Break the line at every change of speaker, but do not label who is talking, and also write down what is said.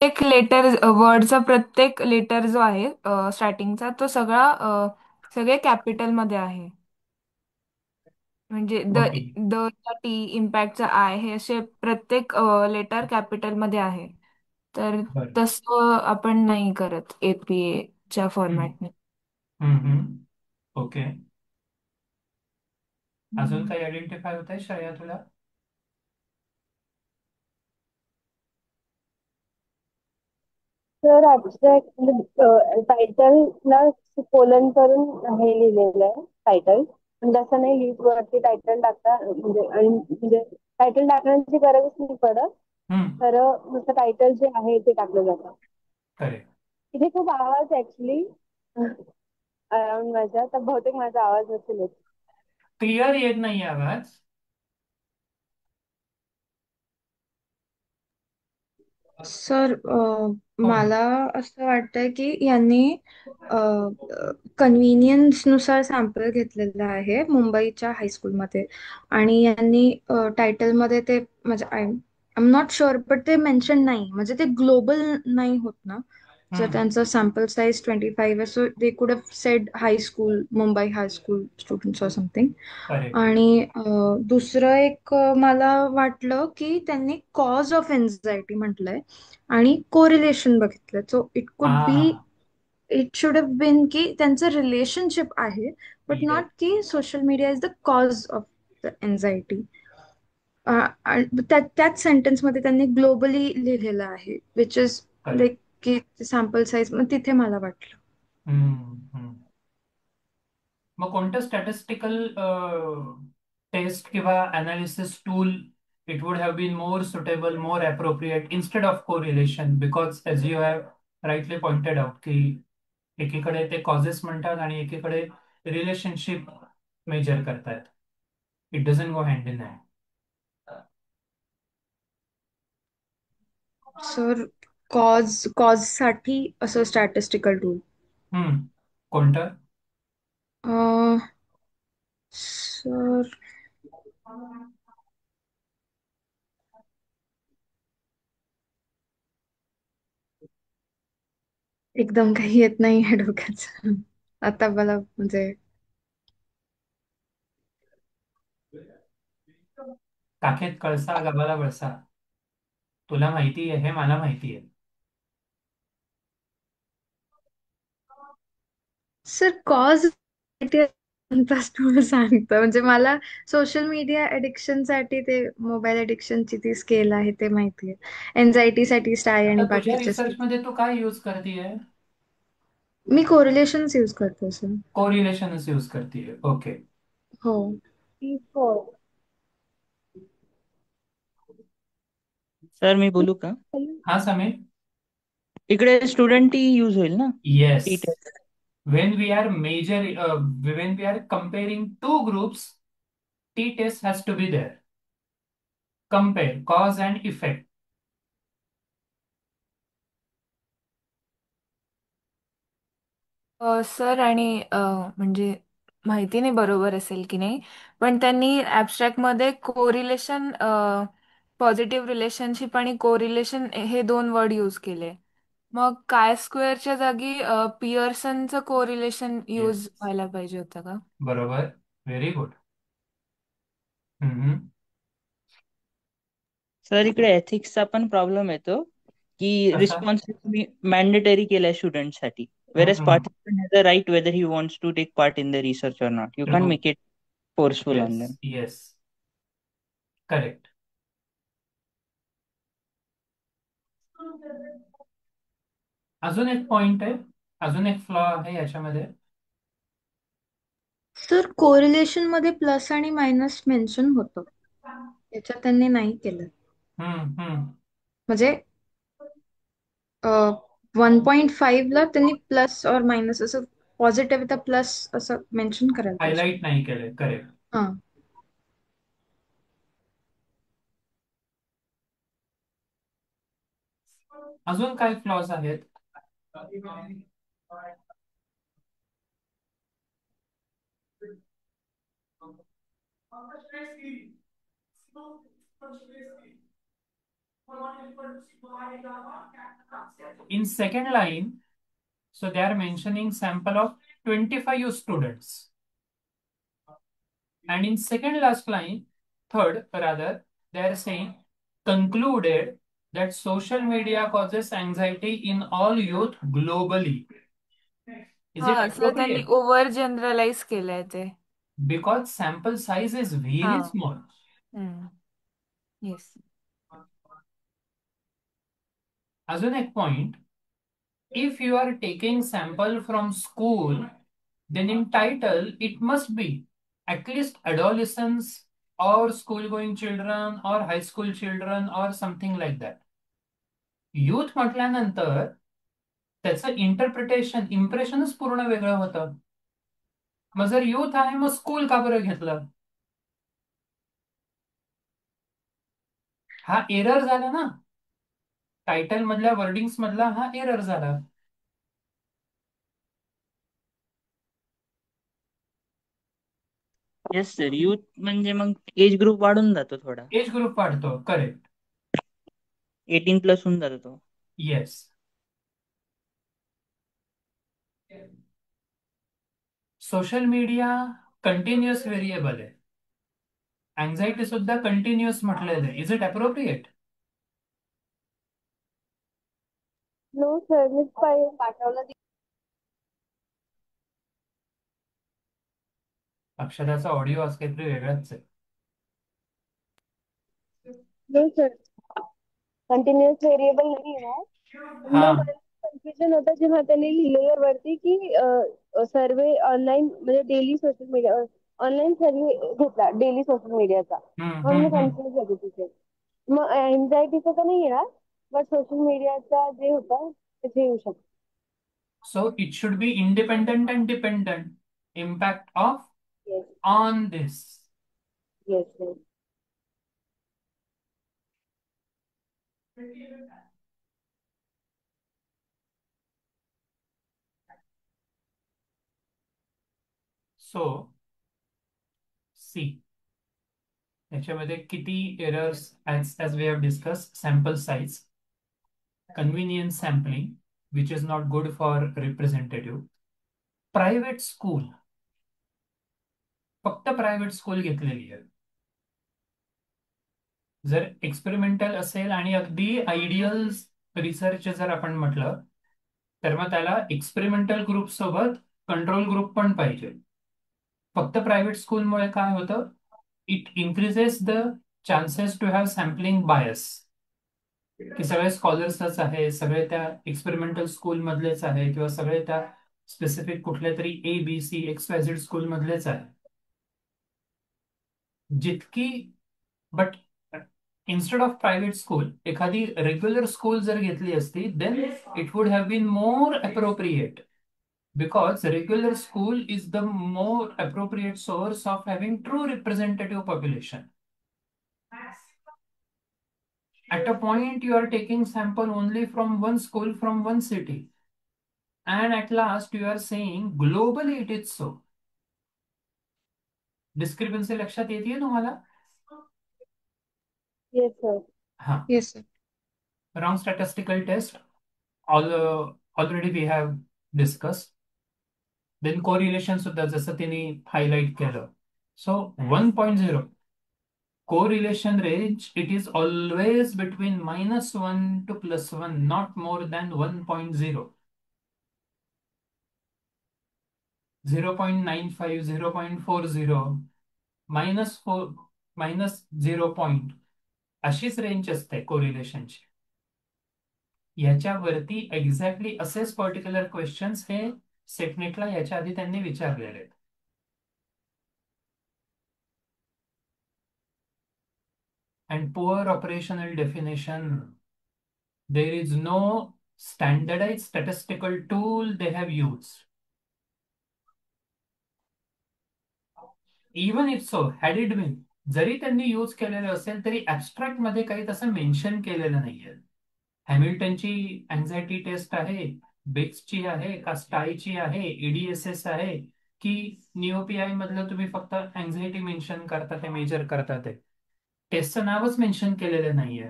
प्रत्येक लेटर वर्डचा प्रत्येक लेटर जो आहे स्टार्टिंगचा तो सगळे कॅपिटल मध्ये आहे. म्हणजे
ओके.
द चा टी, इम्पॅक्टचा आय हे असे प्रत्येक लेटर कॅपिटल मध्ये आहे. तर
बरं.
तसं आपण नाही करत एपीए च्या
हम्म.
फॉर्मॅटने.
ओके. अजून काही आयडेंटिफाय होत आहे श्रेया तुला?
तर ऍब्स्ट्रॅक्ट टायटलला कोलन करून हे लिहिलेलं आहे टायटल. पण तसं नाही लिहित वरती टायटल टाकता म्हणजे आणि म्हणजे टायटल टाकण्याची गरजच नाही पडत.
हम्म.
तर नुसतं टायटल जे आहे ते टाकलं जातं.
करेक्ट.
इथे खूप आवाज ऍक्च्युली अराउंड माझ्या, तर बहुतेक माझा आवाज असेल येत.
क्लिअर येत नाही आवाज.
सर
हो मॅम.
मला असं वाटतंय की यांनी कन्व्हिनियन्सनुसार सॅम्पल घेतलेला आहे मुंबईच्या हायस्कूलमध्ये. आणि यांनी टायटलमध्ये ते म्हणजे I am not sure but ते मेन्शन नाही, म्हणजे ते ग्लोबल नाही होत ना. जर
हम्म.
त्यांचं सॅम्पल साईज 25 आहे so they could have sed high school, Mumbai high school students or something.
Correct.
आणि दुसरं एक मला वाटलं की त्यांनी कॉज ऑफ एन्झायटी म्हटलंय आणि कोरिलेशन बघितलं. सो इट
हा
कुड
हा.
Be, it should have been की त्यांचं रिलेशनशिप आहे, बट नॉट
येस.
की social media is the cause of the anxiety. त्याच सेंटेन्समध्ये त्यांनी ग्लोबली लिहिलेलं आहे विच इज
करेक्ट.
लाईक की सॅम्पल साईज मग तिथे मला वाटलं.
हम्म. मग कोणतं स्टॅटिस्टिकल टेस्ट किंवा analysis tool it would have been more suitable, more appropriate instead of correlation, because as you have rightly pointed out की एकीकडे ते कॉजेस म्हणतात आणि एकीकडे रिलेशनशिप मेजर करतात. It doesn't go hand in hand.
Sir cause साठी असं statistical tool
कोणतं?
सर एकदम काही येत नाही आहे डोक्यात आता मला म्हणजे.
काखेत कळसा गबाला वळसा. तुला माहिती आहे हे मला माहिती आहे.
सर कॉज तुम्हाला सांगतो म्हणजे मला सोशल मीडिया ऍडिक्शन साठी ते मोबाईल ऍडिक्शनची ती स्केल आहे ते माहिती आहे. एन्झायटी साठी स्टाय आणि
आता तुझ्या
बाकीचे
रिसर्च
स्केल.
मध्ये तू काय यूज करतेय?
मी कोरिलेशन्स यूज करते सर.
कोरिलेशनच यूज करतेय. ओके.
हो.
P4.
सर मी बोलू का?
हा समीर.
इकडे स्टुडंट टी यूज होईल ना?
Yes.
T test.
when we are major when we are comparing two groups, t-test has to be there. Compare cause and effect.
Sir आणि म्हणजे माहिती नाही बरोबर असेल की नाही, पण त्यांनी ऍबस्ट्रॅक्ट मध्ये कोरिलेशन, पॉझिटिव्ह रिलेशनशिप आणि कोरिलेशन हे दोन वर्ड यूज केले. मग काय स्क्वेअरच्या जागी पिअर्सनचं कोरिलेशन यूज
येस.
व्हायला पाहिजे होतं का?
बरोबर. Very good. हम्म.
सर इकडे एथिक्सचा पण प्रॉब्लेम येतो की
कसा?
रिस्पॉन्स मॅन्डेटरी केलाय स्टुडंटसाठी. Whereas
हम्म.
participant has a right whether he wants to take part in the research or not. You can't make it forceful on
yes.
them.
Yes. Correct. अजून एक पॉइंट आहे. अजून एक फ्लॉ आहे याच्यामध्ये.
सर कोरिलेशन मध्ये प्लस आणि मायनस मेन्शन होतं, याच्यात त्यांनी नाही केलं.
हम्म.
म्हणजे 1.5 ला त्यांनी प्लस और मायनस असं, पॉझिटिव्ह तर प्लस असं मेन्शन करायला पाहिजे.
हायलाइट नाही केलंय. करेक्ट.
हा.
अजून काय फ्लॉज आहेत? In second line, so they are mentioning sample of 25 students. And in second last line, third rather, they are saying concluded that social media causes anxiety in all youth globally. Is it
हा sir त्यांनी
appropriate?
Over generalise केलंय ते.
Because sample size is very
हा.
small.
Yes.
अजून एक point, if you are taking sample from school, then in title it must be at least adolescents or school going children or high school children or something like that. Youth म्हटल्यानंतर त्याचं interpretation इम्प्रेशनच पूर्ण वेगळं होतं. मग जर youth आहे मग school का बरं घेतलं? हा एरर झाला ना, टायटल मधल्या वर्डिंग्स मधला हा एरर झाला.
येस सर, युथ म्हणजे मग एज ग्रुप वाढून जातो थोडा,
एज ग्रुप वाढतो. करेक्ट.
18+ होऊन जातो तो.
Yes. Social media continuous variable आहे. अँझायटी सुद्धा कंटिन्युअस म्हटलेलं आहे. Is it appropriate?
No sir, मी पाठवलं.
अक्षराचा ऑडिओ आज काहीतरी वेगळाच आहे.
नो सर, कंटिन्युअस व्हेरिएबल नाही आहे.
हा.
मग मला कन्फ्युजन होतं जेव्हा त्यांनी लिहिलेलं वरती की सर्वे ऑनलाईन म्हणजे डेली सोशल मीडिया ऑनलाईन सर्वे घेतला डेली सोशल मीडियाचा, म्हणून मी कन्फ्युज होते तिथे. मग एन्झायटीचं तर नाही येणार, बट सोशल मीडियाचा जे होता तिथे येऊ शकतो.
So it should be independent and dependent impact of
yes
on this.
Yes yes.
So see, याच्यामध्ये किती errors as we have discussed, sample size, convenient sampling which is not good for representative, private school, फक्त private school घेतलेली आहे. जर experimental असेल आणि अगदी ideal research जर आपण म्हटलं तर मग त्याला एक्सपेरिमेंटल ग्रुप सोबत कंट्रोल ग्रुप पण पाहिजे. फक्त प्रायव्हेट स्कूलमुळे काय होतं, it increases the chances to have sampling bias, की सगळे स्कॉलर्सच आहे, सगळे त्या एक्सपेरिमेंटल स्कूल मधलेच आहे किंवा सगळे त्या स्पेसिफिक कुठल्या तरी ABC XYZ स्कूल मधलेच आहे. जितकी but instead of private school एखादी रेग्युलर स्कूल जर घेतली असती then it would have been more appropriate, because regular school is the more appropriate source of having true representative population. At a point you are taking sample only from one school from one city, and at last you are saying globally it is so. Discrepancy लक्षात येते तुम्हाला?
Yes sir.
हा.
Yes sir.
Wrong statistical test, already we have discussed. Then correlation सुद्धा जसं त्यांनी highlight केलं. So 1.0 correlation range, it is always between -1 to +1, not more than 1.0. 0.95, 0.40, -4, -0 point अशीच range असते कोरिलेशनची. याच्यावरती एक्झॅक्टली असेच पर्टिक्युलर क्वेश्चन्स हे सेटनेटला याच्या आधी त्यांनी विचारलेले आहेत. And poor operational definition. There is no standardized statistical tool they have used. Even if so, had it been, जरी त्यांनी यूज केलेलं असेल तरी ऍबस्ट्रॅक्ट मध्ये काही तसं मेन्शन केलेलं नाहीये. हॅमिल्टनची अँझायटी टेस्ट आहे, बेक्सची आहे का स्टायची आहे, EDSS आहे की निओपीआय मधलं तुम्ही फक्त अँझायटी मेन्शन करता ते मेजर करता ते टेस्टचं नावच मेन्शन केलेलं नाहीये.